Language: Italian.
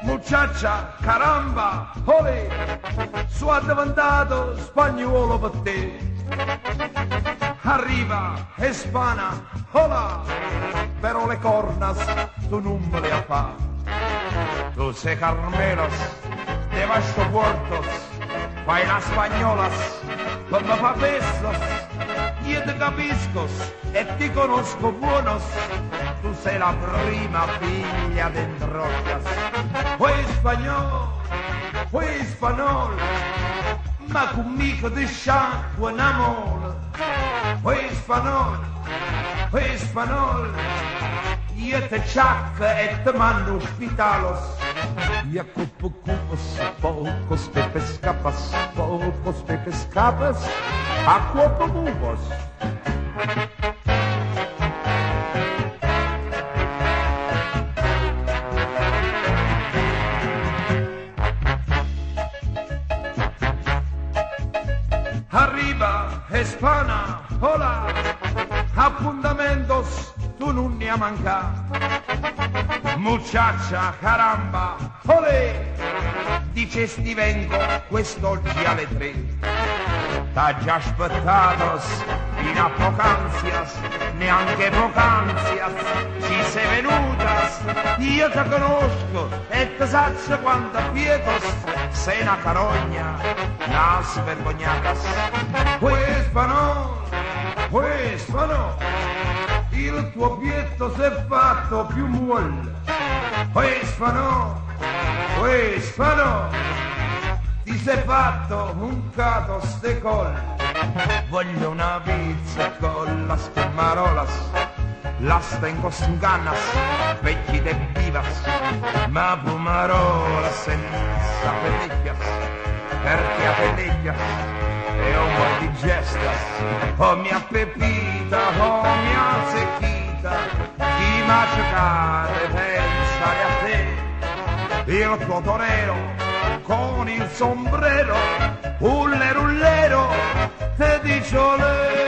Muchacha, caramba, olè, sono diventato spagnolo per te. Arriva, hispana, hola, però le cornas tu non me le fa. Tu sei Carmelos, de Vasco Puertos, fai las spagnolas, come fa besos, io te capisco e ti conosco buonos. Tu sei la prima figlia de Trocas. Fue español, ma conmigo de sciacqua un amor. Fue español, io te ciacca e te mando ospitalos. Y a pocos pepe escapas, a cuopo mugos. Arriba, hispana, hola, appuntamentos tu non ne ha manca. Muchacha, caramba, olè, dicesti vengo quest'oggi alle 3. T'ha già aspettato fino a poc'ansias, neanche poc'ansias, ci sei venutas, io te conosco e te saccio quanto pietos, sei una carogna, una svergognatas. Questo no, il tuo pietto si è fatto più molle. Questo no, ti sei fatto un cato ste colle. Voglio una pizza con las marolas, las tengo sin ganas, vecchi de vivas, ma pumarolas senza pellicchias, perché a pellicchias è un po' di gestas, oh mia pepita, oh mia secchita, chi m'ha giocare pensare a te, il tuo torero con il sombrero, ullero, te dice olè.